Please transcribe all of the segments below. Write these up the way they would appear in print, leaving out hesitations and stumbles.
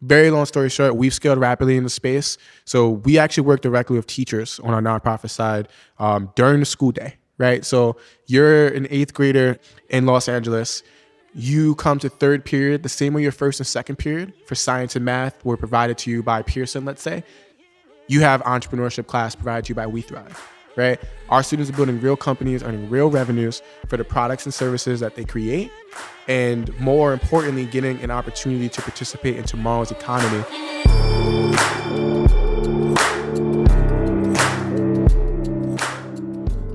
very long story short, we've scaled rapidly in the space. So we actually work directly with teachers on our nonprofit side during the school day, right? So you're an 8th grader in Los Angeles. You come to third period, the same way your first and second period for science and math were provided to you by Pearson, let's say. You have entrepreneurship class provided to you by We Thrive, right? Our students are building real companies, earning real revenues for the products and services that they create, and more importantly, getting an opportunity to participate in tomorrow's economy.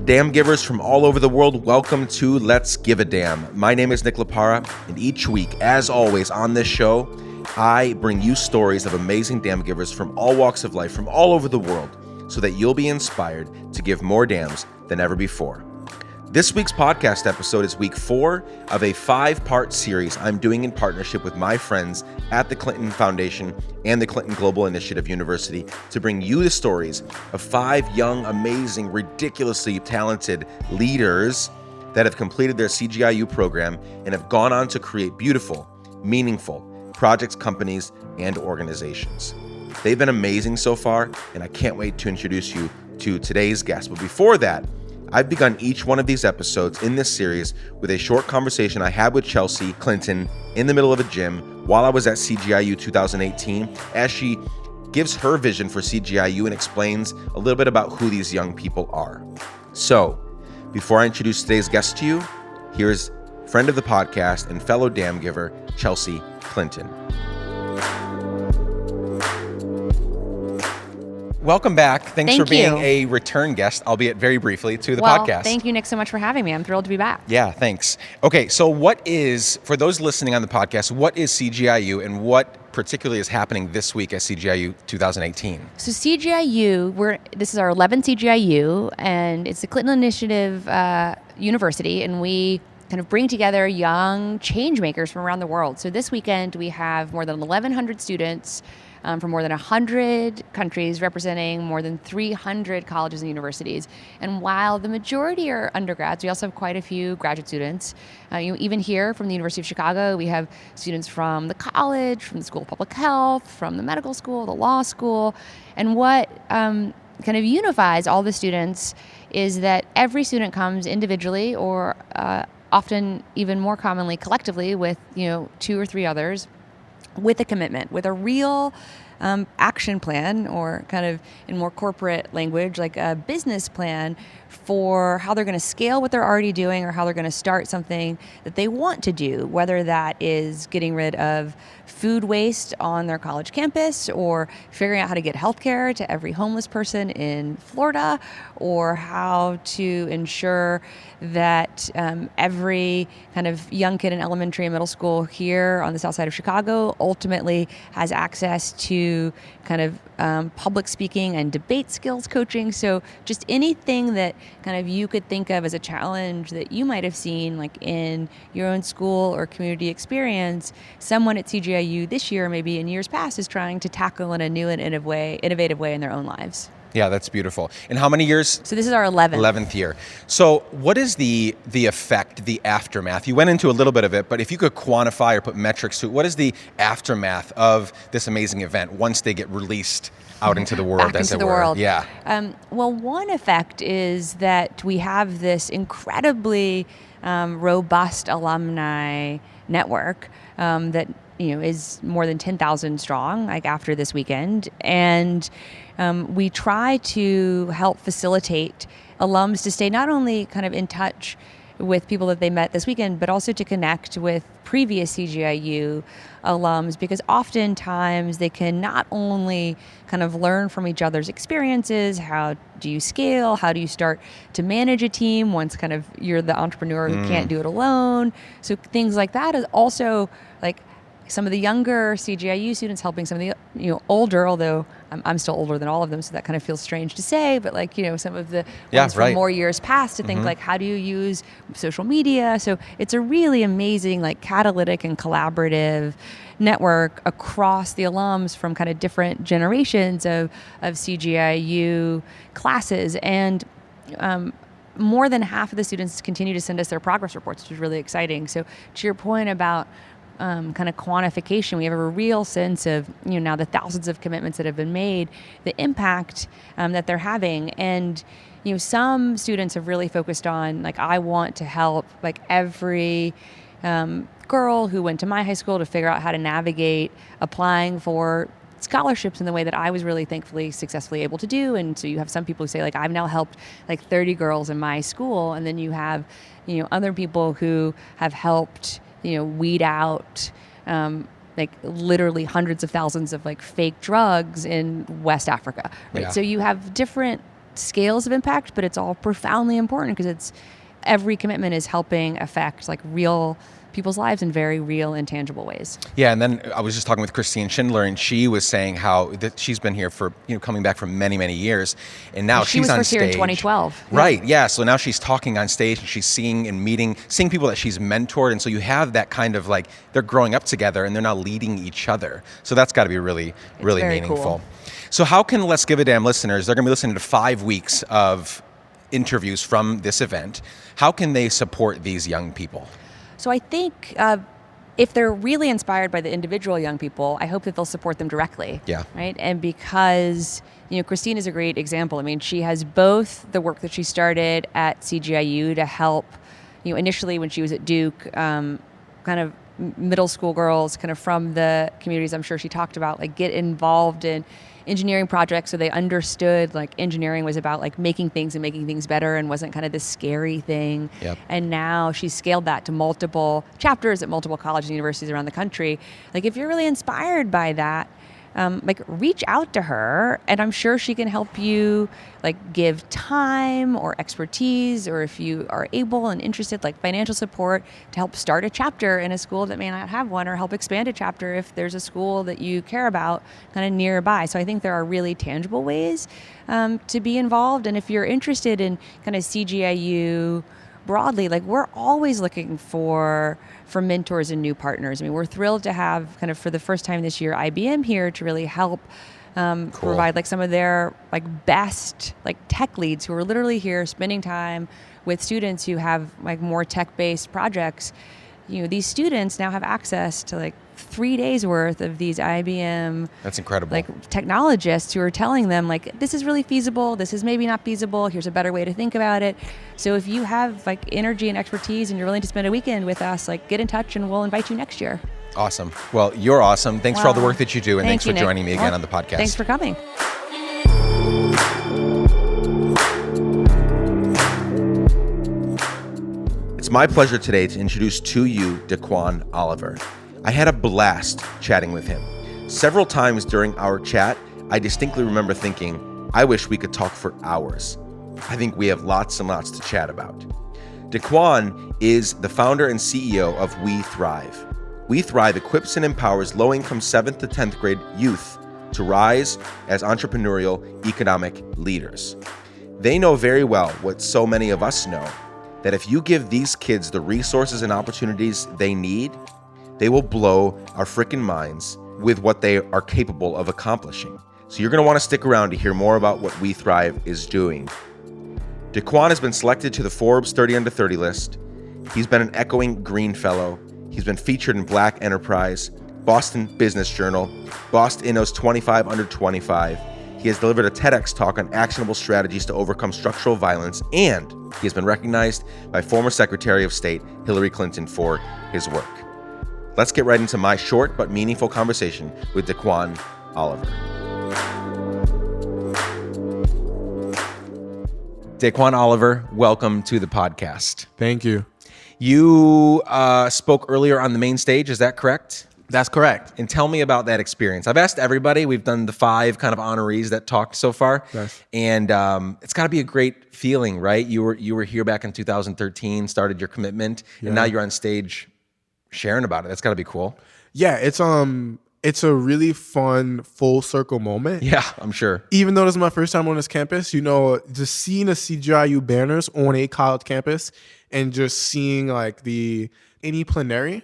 Damn givers from all over the world, welcome to Let's Give a Damn. My name is Nick Lapara, and each week, as always on this show, I bring you stories of amazing damn givers from all walks of life, from all over the world, so that you'll be inspired to give more damns than ever before. This week's podcast episode is week 4 of a 5-part series I'm doing in partnership with my friends at the Clinton Foundation and the Clinton Global Initiative University to bring you the stories of 5 young, amazing, ridiculously talented leaders that have completed their CGIU program and have gone on to create beautiful, meaningful projects, companies, and organizations. They've been amazing so far, and I can't wait to introduce you to today's guest. But before that, I've begun each one of these episodes in this series with a short conversation I had with Chelsea Clinton in the middle of a gym while I was at CGIU 2018, as she gives her vision for CGIU and explains a little bit about who these young people are. So, before I introduce today's guest to you, here's friend of the podcast and fellow damn giver, Chelsea Clinton. Welcome back. Thanks for being a return guest, albeit very briefly, to the podcast. Thank you, Nick, so much for having me. I'm thrilled to be back. Yeah, thanks. Okay, so for those listening on the podcast, what is CGIU and what particularly is happening this week at CGIU 2018? So CGIU, this is our 11th CGIU, and it's the Clinton Initiative University, and we kind of bring together young change makers from around the world. So this weekend, we have more than 1,100 students from more than 100 countries, representing more than 300 colleges and universities. And while the majority are undergrads, we also have quite a few graduate students. Even here from the University of Chicago, we have students from the college, from the School of Public Health, from the medical school, the law school. And what kind of unifies all the students is that every student comes individually or often even more commonly collectively with 2 or 3 others, with a commitment, with a real action plan, or kind of in more corporate language, like a business plan for how they're going to scale what they're already doing or how they're going to start something that they want to do, whether that is getting rid of food waste on their college campus, or figuring out how to get healthcare to every homeless person in Florida, or how to ensure that every kind of young kid in elementary and middle school here on the south side of Chicago ultimately has access to kind of public speaking and debate skills coaching. So just anything that kind of you could think of as a challenge that you might have seen like in your own school or community experience, someone at CGIU this year, maybe in years past, is trying to tackle in a new and innovative way in their own lives. Yeah, that's beautiful. And how many years? So this is our 11th year. So what is the effect, the aftermath? You went into a little bit of it, but if you could quantify or put metrics to it, what is the aftermath of this amazing event once they get released out into the world, as it were? World. Yeah. Well, one effect is that we have this incredibly robust alumni network that is more than 10,000 strong, like after this weekend. And we try to help facilitate alums to stay not only kind of in touch with people that they met this weekend, but also to connect with previous CGIU alums, because oftentimes they can not only kind of learn from each other's experiences, how do you scale, how do you start to manage a team once kind of you're the entrepreneur who can't do it alone. So things like that is also like some of the younger CGIU students helping some of the older, although I'm still older than all of them, so that kind of feels strange to say, but like some of the ones from more years past to think like, how do you use social media? So it's a really amazing like catalytic and collaborative network across the alums from kind of different generations of CGIU classes. And more than half of the students continue to send us their progress reports, which is really exciting. So to your point about kind of quantification. We have a real sense of, now the thousands of commitments that have been made, the impact that they're having. And, some students have really focused on, like, I want to help, like, every girl who went to my high school to figure out how to navigate applying for scholarships in the way that I was really thankfully successfully able to do. And so you have some people who say, like, I've now helped like 30 girls in my school. And then you have, other people who have helped, weed out like literally hundreds of thousands of like fake drugs in West Africa. Right. Yeah. So you have different scales of impact, but it's all profoundly important because it's every commitment is helping affect like real people's lives in very real and tangible ways. Yeah, and then I was just talking with Christine Schindler, and she was saying how that she's been here for, coming back for many, many years, and now she she's was on first stage. Here in 2012. Right, yeah, so now she's talking on stage, and she's seeing people that she's mentored, and so you have that kind of like, they're growing up together, and they're now leading each other. So that's got to be really, really very meaningful. cool. So how can Let's Give a Damn listeners, they're going to be listening to 5 weeks of interviews from this event, how can they support these young people? So I think if they're really inspired by the individual young people, I hope that they'll support them directly. Yeah. Right. And because, Christine is a great example. I mean, she has both the work that she started at CGIU to help, initially when she was at Duke, kind of middle school girls kind of from the communities I'm sure she talked about, like get involved in engineering projects so they understood like engineering was about like making things and making things better and wasn't kind of this scary thing. Yep. And now she's scaled that to multiple chapters at multiple colleges and universities around the country. Like if you're really inspired by that, like reach out to her and I'm sure she can help you like give time or expertise, or if you are able and interested, like financial support to help start a chapter in a school that may not have one, or help expand a chapter if there's a school that you care about kind of nearby. So I think there are really tangible ways to be involved. And if you're interested in kind of CGIU broadly, like we're always looking for mentors and new partners. I mean, we're thrilled to have kind of for the first time this year IBM here to really help provide like some of their like best like tech leads who are literally here spending time with students who have like more tech-based projects. These students now have access to like 3 days worth of these IBM. That's incredible. Like technologists who are telling them like, this is really feasible. This is maybe not feasible. Here's a better way to think about it. So if you have like energy and expertise and you're willing to spend a weekend with us, like get in touch and we'll invite you next year. Awesome. Well, you're awesome. Thanks for all the work that you do, and thanks for Nick. joining me again on the podcast. Thanks for coming. It's my pleasure today to introduce to you Daquan Oliver. I had a blast chatting with him. Several times during our chat, I distinctly remember thinking, I wish we could talk for hours. I think we have lots and lots to chat about. Daquan is the founder and CEO of We Thrive. We Thrive equips and empowers low-income 7th to 10th grade youth to rise as entrepreneurial economic leaders. They know very well what so many of us know, that if you give these kids the resources and opportunities they need, they will blow our freaking minds with what they are capable of accomplishing. So you're going to want to stick around to hear more about what We Thrive is doing. Daquan has been selected to the Forbes 30 Under 30 list. He's been an Echoing Green Fellow. He's been featured in Black Enterprise, Boston Business Journal, Boston Inno's 25 Under 25. He has delivered a TEDx talk on actionable strategies to overcome structural violence, and he has been recognized by former Secretary of State Hillary Clinton for his work. Let's get right into my short but meaningful conversation with Daquan Oliver. Daquan Oliver, welcome to the podcast. Thank you. You spoke earlier on the main stage, is that correct? That's correct. And tell me about that experience. I've asked everybody. We've done the 5 kind of honorees that talked so far. Yes. And it's got to be a great feeling, right? You were here back in 2013, started your commitment, and now you're on stage sharing about it. That's got to be cool. Yeah, it's a really fun full circle moment. Yeah, I'm sure. Even though this is my first time on this campus, just seeing the CGIU banners on a college campus and just seeing like any plenary,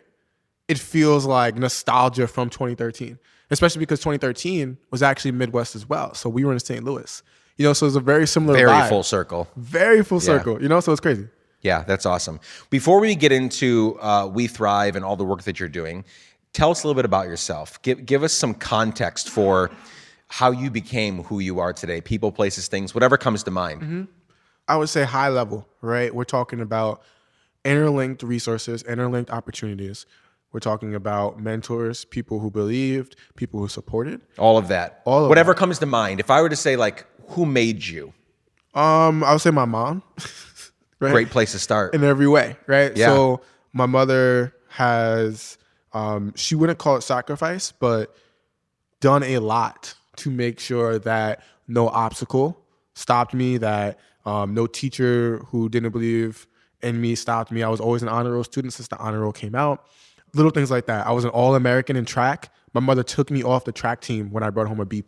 it feels like nostalgia from 2013, especially because 2013 was actually Midwest as well. So we were in St. Louis, so it's a very similar vibe. Full circle. Very full circle, so it's crazy. Yeah, that's awesome. Before we get into We Thrive and all the work that you're doing, tell us a little bit about yourself. Give us some context for how you became who you are today. People, places, things, whatever comes to mind. I would say high level, right? We're talking about interlinked resources, interlinked opportunities. We're talking about mentors, people who believed, people who supported. All of that. All of Whatever comes to mind. If I were to say, like, who made you? I would say my mom. Right? Great place to start. In every way, right? Yeah. So my mother has, she wouldn't call it sacrifice, but done a lot to make sure that no obstacle stopped me, that no teacher who didn't believe in me stopped me. I was always an honor roll student since the honor roll came out. Little things like that. I was an All-American in track. My mother took me off the track team when I brought home a B+.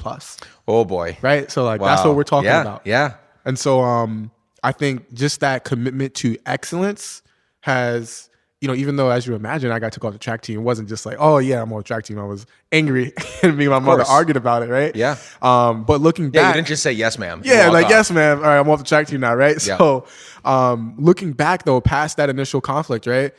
Oh, boy. Right? So like Wow. that's what we're talking about. Yeah. And so I think just that commitment to excellence has, even though as you imagine, I got took off the track team, it wasn't just like, oh yeah, I'm on the track team. I was angry and me and my mother argued about it, right? Yeah. But looking Yeah, back, you didn't just say yes, ma'am. yeah, You like walk yes, off. man. All right, I'm off the track team now, right? Yeah. So looking back though, past that initial conflict, right?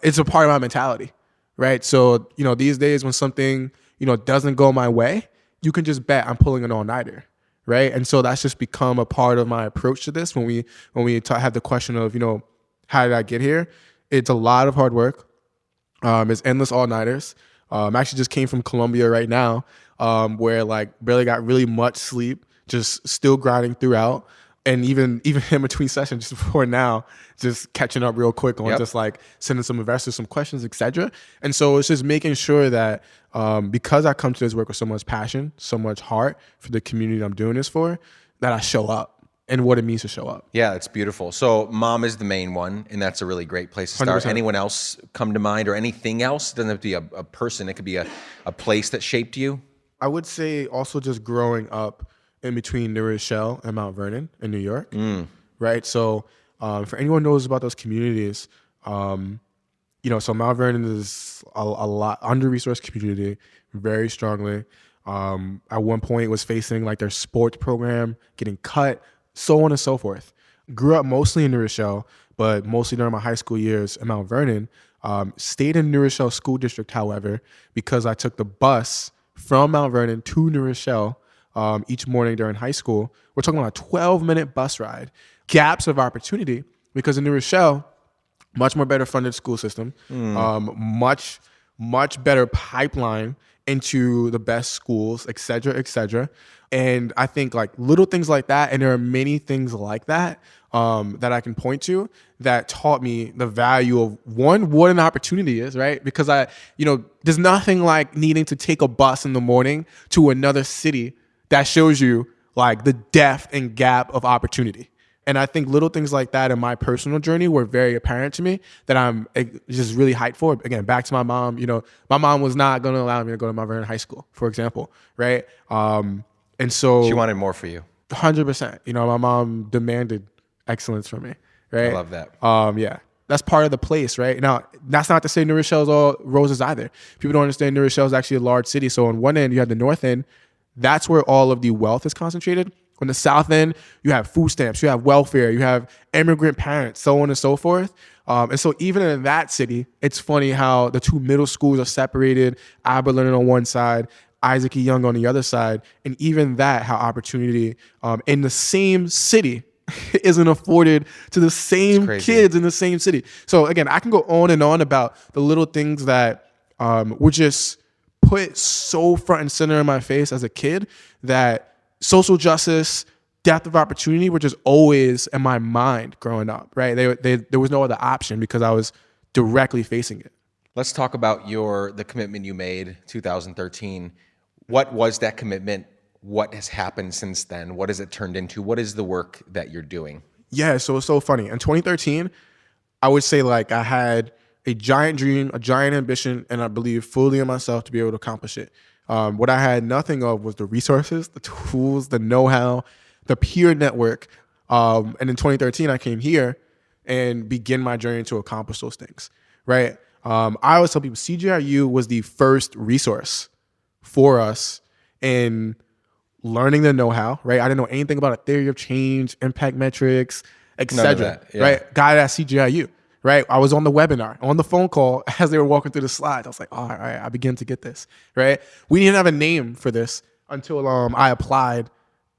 It's a part of my mentality, right? So, these days when something, doesn't go my way, you can just bet I'm pulling an all-nighter. Right. And so that's just become a part of my approach to this. When we have the question of, how did I get here? It's a lot of hard work. It's endless all-nighters. Actually just came from Colombia right now, where like barely got really much sleep, just still grinding throughout. And even in between sessions just before now, just catching up real quick on just like sending some investors some questions, etc. And so it's just making sure that because I come to this work with so much passion, so much heart for the community I'm doing this for, that I show up and what it means to show up. Yeah, it's beautiful. So mom is the main one, and that's a really great place to start. 100%. Anyone else come to mind or anything else? It doesn't have to be a person. It could be a place that shaped you. I would say also just growing up in between New Rochelle and Mount Vernon in New York, right? So for anyone who knows about those communities, so Mount Vernon is a lot under-resourced community, very strongly. At one point was facing like their sports program getting cut, so on and so forth. Grew up mostly in New Rochelle, but mostly during my high school years in Mount Vernon. Stayed in New Rochelle School District, however, because I took the bus from Mount Vernon to New Rochelle each morning during high school. We're talking about a 12-minute bus ride. Gaps of opportunity, because in New Rochelle, much more better funded school system, much better pipeline into the best schools, et cetera, et cetera. And I think like little things like that, and there are many things like that that I can point to that taught me the value of one, what an opportunity is, right? Because there's nothing like needing to take a bus in the morning to another city that shows you like the depth and gap of opportunity. And I think little things like that in my personal journey were very apparent to me that I'm just really hyped for. Again, back to my mom, my mom was not going to allow me to go to Mount Vernon High School, for example, right? And so She wanted more for you. 100%, my mom demanded excellence from me, right? I love that. Yeah. That's part of the place, right? Now, that's not to say New Rochelle's all roses either. People don't understand New Rochelle is actually a large city. So on one end, you have the north end. That's where all of the wealth is concentrated. On the south end, you have food stamps, you have welfare, you have immigrant parents, so on and so forth. And so even in that city, it's funny how the two middle schools are separated, Aberlin on one side, Isaac E. Young on the other side. And even that, how opportunity in the same city isn't afforded to the same kids in the same city. So again, I can go on and on about the little things that were just put so front and center in my face as a kid that social justice, depth of opportunity were just always in my mind growing up, right? There was no other option because I was directly facing it. Let's talk about the commitment you made 2013. What was that commitment? What has happened since then? What has it turned into? What is the work that you're doing? Yeah, so it's so funny. In 2013, I would say like I had a giant dream, a giant ambition, and I believed fully in myself to be able to accomplish it. What I had nothing of was the resources, the tools, the know-how, the peer network. And in 2013, I came here and began my journey to accomplish those things, right? I always tell people CGIU was the first resource for us in learning the know-how, right? I didn't know anything about a theory of change, impact metrics, etc. that, yeah. Right? Guy at CGIU. Right? I was on the webinar, on the phone call as they were walking through the slides. I was like, oh, all right, I begin to get this. Right? We didn't have a name for this until I applied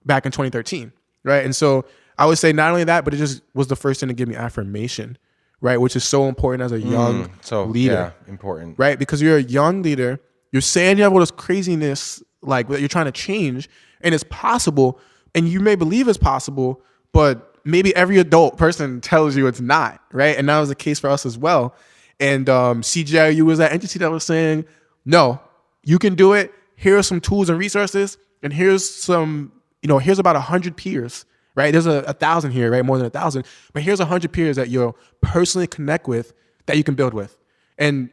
back in 2013. Right? And so I would say not only that, but it just was the first thing to give me affirmation, right? Which is so important as a young leader. Yeah, important. Right? Because you're a young leader, you're saying you have all this craziness like that you're trying to change, and it's possible, and you may believe it's possible, but maybe every adult person tells you it's not, right? And that was the case for us as well. And CGIU was that entity that was saying, no, you can do it. Here are some tools and resources, and here's some, here's about 100 peers, right? There's 1,000 here, right? More than 1,000, but here's 100 peers that you'll personally connect with that you can build with. And,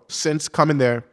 since coming there,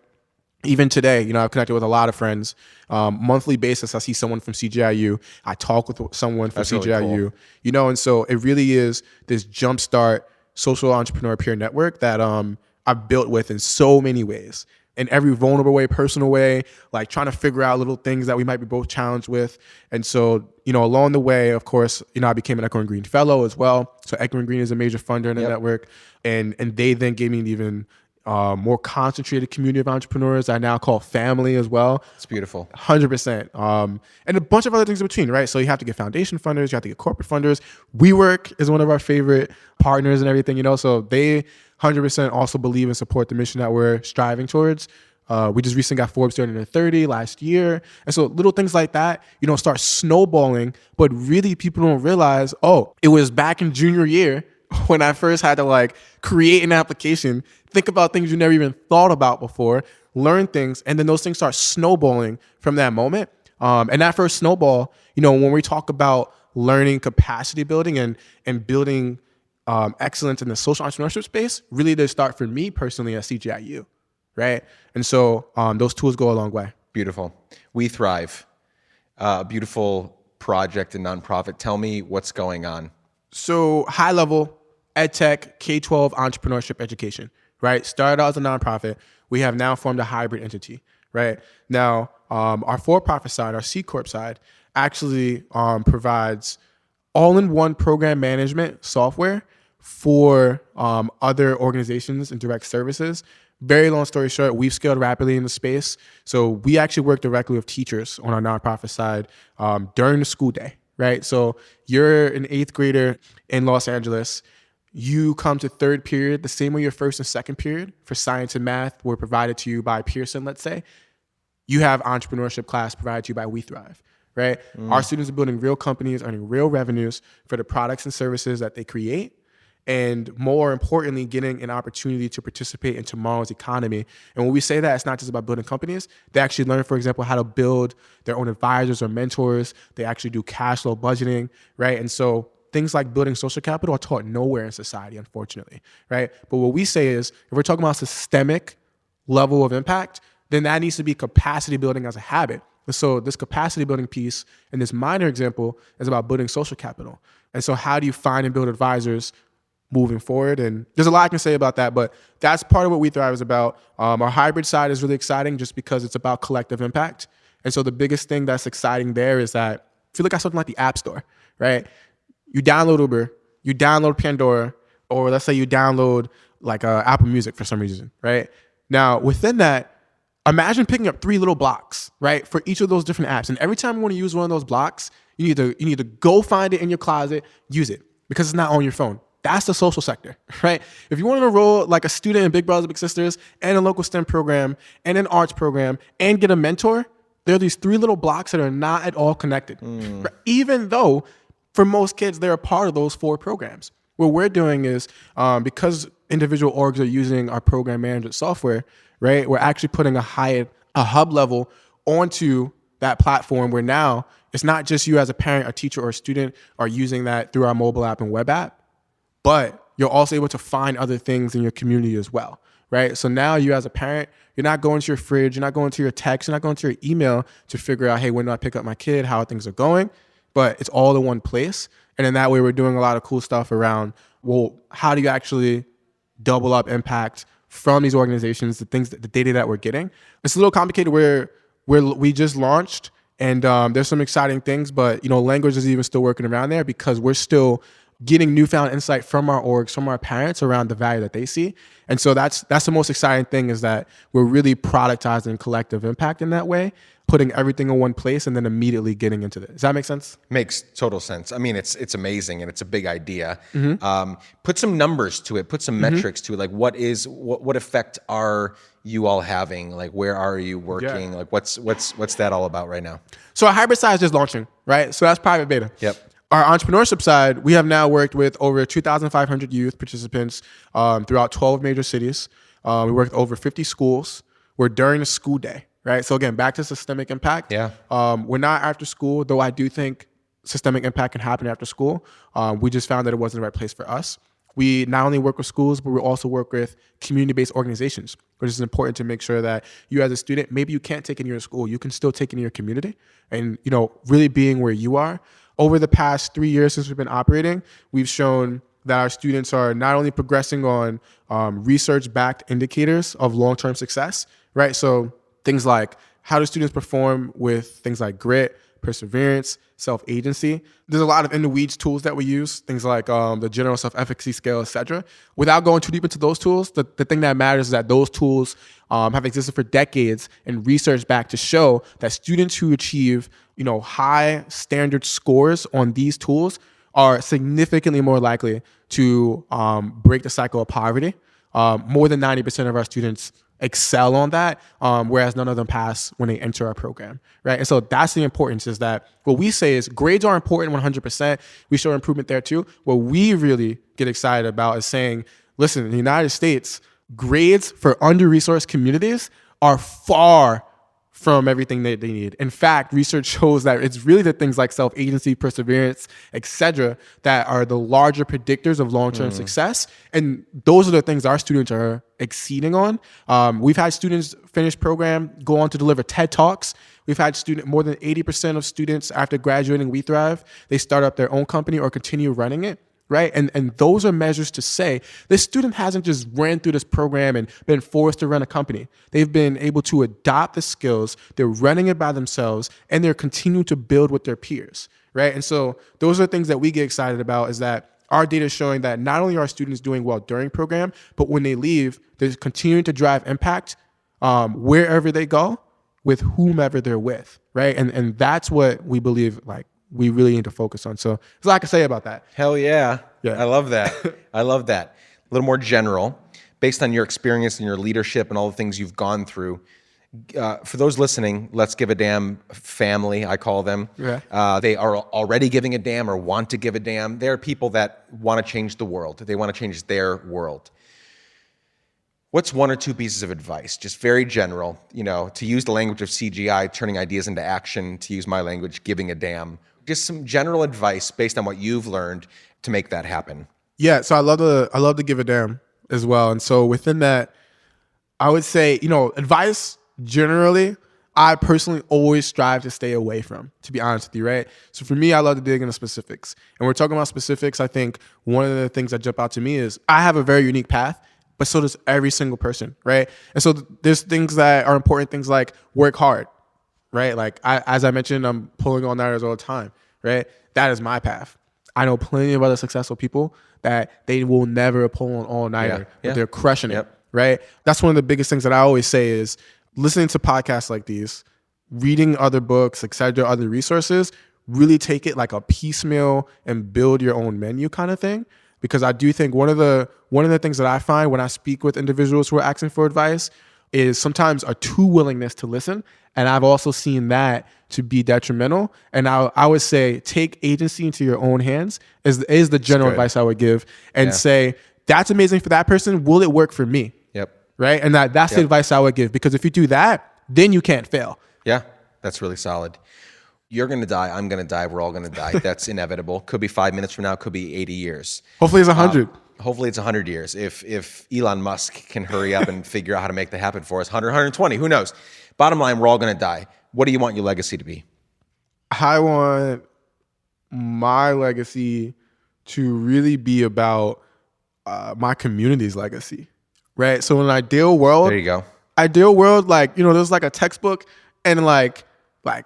even today, I've connected with a lot of friends. Monthly basis, I see someone from CGIU. I talk with someone from CGIU. Really cool. And so it really is this jumpstart social entrepreneur peer network that I've built with in so many ways. In every vulnerable way, personal way, like trying to figure out little things that we might be both challenged with. And so, along the way, of course, I became an Echo and Green fellow as well. So Echo and Green is a major funder in the network. And they then gave me an even more concentrated community of entrepreneurs I now call family as well. It's beautiful. 100%. And a bunch of other things in between, right? So you have to get foundation funders, you have to get corporate funders. WeWork is one of our favorite partners and everything, so they 100% also believe and support the mission that we're striving towards. We just recently got Forbes 30 under 30 last year. And so little things like that, start snowballing, but really people don't realize, it was back in junior year when I first had to create an application, think about things you never even thought about before, learn things, and then those things start snowballing from that moment. And that first snowball, when we talk about learning capacity building and building excellence in the social entrepreneurship space, really they start for me personally at CGIU, right? And so those tools go a long way. Beautiful. We Thrive, beautiful project and nonprofit. Tell me what's going on. So high level ed tech, K-12 entrepreneurship education, right? Started out as a nonprofit. We have now formed a hybrid entity, right? Now, our for-profit side, our C Corp side, actually provides all-in-one program management software for other organizations and direct services. Very long story short, we've scaled rapidly in the space. So we actually work directly with teachers on our nonprofit side during the school day, right? So you're an 8th grader in Los Angeles. You come to third period the same way your first and second period for science and math were provided to you by Pearson, let's say. You have entrepreneurship class provided to you by We Thrive, right? Our students are building real companies, earning real revenues for the products and services that they create, and more importantly, getting an opportunity to participate in tomorrow's economy. And when we say that, it's not just about building companies. They actually learn, for example, how to build their own advisors or mentors. They actually do cash flow budgeting, right? And so things like building social capital are taught nowhere in society, unfortunately, right? But what we say is, if we're talking about systemic level of impact, then that needs to be capacity building as a habit. And so this capacity building piece in this minor example is about building social capital. And so how do you find and build advisors moving forward? And there's a lot I can say about that, but that's part of what We Thrive is about. Our hybrid side is really exciting just because it's about collective impact. And so the biggest thing that's exciting there is that if you look at something like the App Store, right? You download Uber, you download Pandora, or let's say you download Apple Music for some reason, right? Now, within that, imagine picking up 3 little blocks, right, for each of those different apps. And every time you want to use one of those blocks, you need to go find it in your closet, use it, because it's not on your phone. That's the social sector, right? If you want to enroll like a student in Big Brothers Big Sisters and a local STEM program and an arts program and get a mentor, there are these 3 little blocks that are not at all connected, right? Even though for most kids, they're a part of those 4 programs. What we're doing is, because individual orgs are using our program management software, right, we're actually putting a hub level onto that platform where now it's not just you as a parent, a teacher, or a student are using that through our mobile app and web app, but you're also able to find other things in your community as well, right? So now you as a parent, you're not going to your fridge, you're not going to your text, you're not going to your email to figure out, hey, when do I pick up my kid, how things are going? But it's all in one place. And in that way, we're doing a lot of cool stuff around, well, how do you actually double up impact from these organizations, the data that we're getting? It's a little complicated where we just launched and there's some exciting things, but language is even still working around there because we're still getting newfound insight from our orgs, from our parents around the value that they see. And so that's the most exciting thing, is that we're really productizing collective impact in that way, putting everything in one place and then immediately getting into it. Does that make sense? Makes total sense. I mean, it's amazing and it's a big idea. Put some numbers to it. Put some metrics to it. Like, what effect are you all having? Like, where are you working? Like, what's that all about right now? So our hybrid side is just launching, right? So that's private beta. Yep. Our entrepreneurship side, we have now worked with over 2,500 youth participants throughout 12 major cities. We worked with over 50 schools. We're during the school day, right? So again, back to systemic impact. Yeah. We're not after school, though I do think systemic impact can happen after school. We just found that it wasn't the right place for us. We not only work with schools, but we also work with community-based organizations, which is important to make sure that you as a student, maybe you can't take it in your school, you can still take it in your community, and really being where you are. Over the past 3 years since we've been operating, we've shown that our students are not only progressing on research-backed indicators of long-term success, right? So things like, how do students perform with things like grit, perseverance, self-agency? There's a lot of in-the-weeds tools that we use, things like the general self-efficacy scale, et cetera. Without going too deep into those tools, the thing that matters is that those tools have existed for decades and research back to show that students who achieve high standard scores on these tools are significantly more likely to break the cycle of poverty. More than 90% of our students excel on that, whereas none of them pass when they enter our program, right? And so that's the importance, is that what we say is grades are important 100%. We show improvement there too. What we really get excited about is saying, listen, in the United States, grades for under-resourced communities are far from everything that they need. In fact, research shows that it's really the things like self-agency, perseverance, et cetera, that are the larger predictors of long-term success. And those are the things our students are exceeding on. We've had students finish program, go on to deliver TED Talks. We've had more than 80% of students after graduating We Thrive, they start up their own company or continue running it. Right. And those are measures to say this student hasn't just ran through this program and been forced to run a company. They've been able to adopt the skills. They're running it by themselves, and they're continuing to build with their peers. Right. And so those are the things that we get excited about, is that our data is showing that not only are students doing well during program, but when they leave, they're continuing to drive impact wherever they go with whomever they're with. Right. And that's what we believe, we really need to focus on. So there's a lot to say about that. Hell yeah. I love that. I love that. A little more general, based on your experience and your leadership and all the things you've gone through. For those listening, Let's Give a Damn family, I call them. Yeah. They are already giving a damn or want to give a damn. They're people that want to change the world. They want to change their world. What's one or two pieces of advice, just very general, to use the language of CGI, turning ideas into action, to use my language, giving a damn. Just some general advice based on what you've learned to make that happen. Yeah, so I love to give a damn as well. And so within that, I would say, advice generally, I personally always strive to stay away from, to be honest with you, right? So for me, I love to dig into specifics. And we're talking about specifics. I think one of the things that jump out to me is I have a very unique path, but so does every single person, right? And so there's things that are important, things like work hard, right? Like as I mentioned, I'm pulling all nighters all the time, right? That is my path. I know plenty of other successful people that they will never pull an all nighter, but they're crushing it, right? That's one of the biggest things that I always say is listening to podcasts like these, reading other books, et cetera, other resources, really take it like a piecemeal and build your own menu kind of thing. Because I do think one of the things that I find when I speak with individuals who are asking for advice is sometimes a too willingness to listen. And I've also seen that to be detrimental. And I would say take agency into your own hands is the general advice I would give, and say, that's amazing for that person. Will it work for me? Yep. Right. And that's the advice I would give, because if you do that, then you can't fail. Yeah, that's really solid. You're going to die. I'm going to die. We're all going to die. That's inevitable. Could be 5 minutes from now. Could be 80 years. Hopefully it's 100. Hopefully it's 100 years. If Elon Musk can hurry up and figure out how to make that happen for us, 100, 120, who knows? Bottom line, we're all going to die. What do you want your legacy to be? I want my legacy to really be about my community's legacy, right? So in an ideal world, there you go. Ideal world, there's like a textbook, and like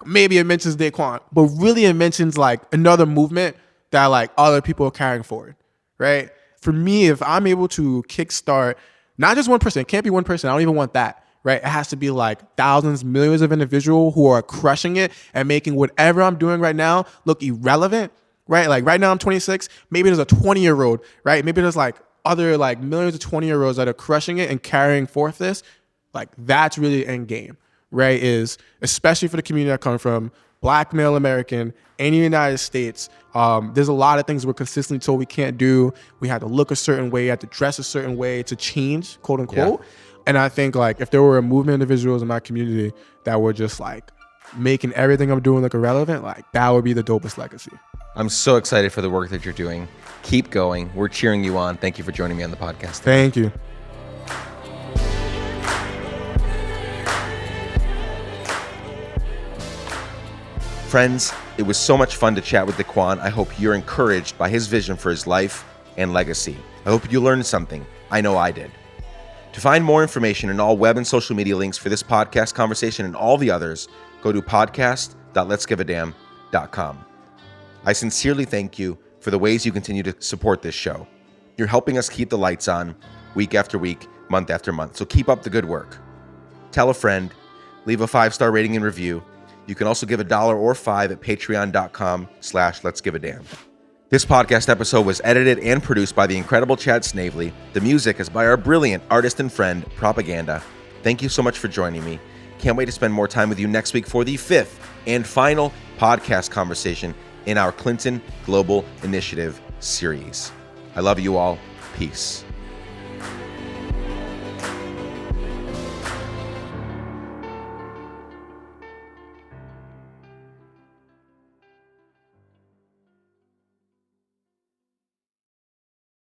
maybe it mentions Daquan, but really it mentions like another movement that like other people are carrying forward, right? For me, if I'm able to kickstart not just one person, it can't be one person. I don't even want that, right? It has to be like thousands, millions of individuals who are crushing it and making whatever I'm doing right now look irrelevant, right? Like right now I'm 26. Maybe there's a 20-year-old, right? Maybe there's like other like millions of 20-year-olds that are crushing it and carrying forth this. Like that's really end game, right? Is especially for the community I come from, Black male American in the United States. There's a lot of things we're consistently told we can't do. We have to look a certain way, have to dress a certain way to change, quote unquote. Yeah. And I think like if there were a movement of individuals in my community that were just like making everything I'm doing look irrelevant, like that would be the dopest legacy. I'm so excited for the work that you're doing. Keep going. We're cheering you on. Thank you for joining me on the podcast. Thank you. Friends, it was so much fun to chat with Daquan. I hope you're encouraged by his vision for his life and legacy. I hope you learned something. I know I did. To find more information and all web and social media links for this podcast conversation and all the others, go to podcast.letsgiveadamn.com. I sincerely thank you for the ways you continue to support this show. You're helping us keep the lights on week after week, month after month. So keep up the good work. Tell a friend, leave a 5-star rating and review. You can also give $1 or $5 at patreon.com/letsgiveadamn. This podcast episode was edited and produced by the incredible Chad Snavely. The music is by our brilliant artist and friend, Propaganda. Thank you so much for joining me. Can't wait to spend more time with you next week for the 5th and final podcast conversation in our Clinton Global Initiative series. I love you all. Peace.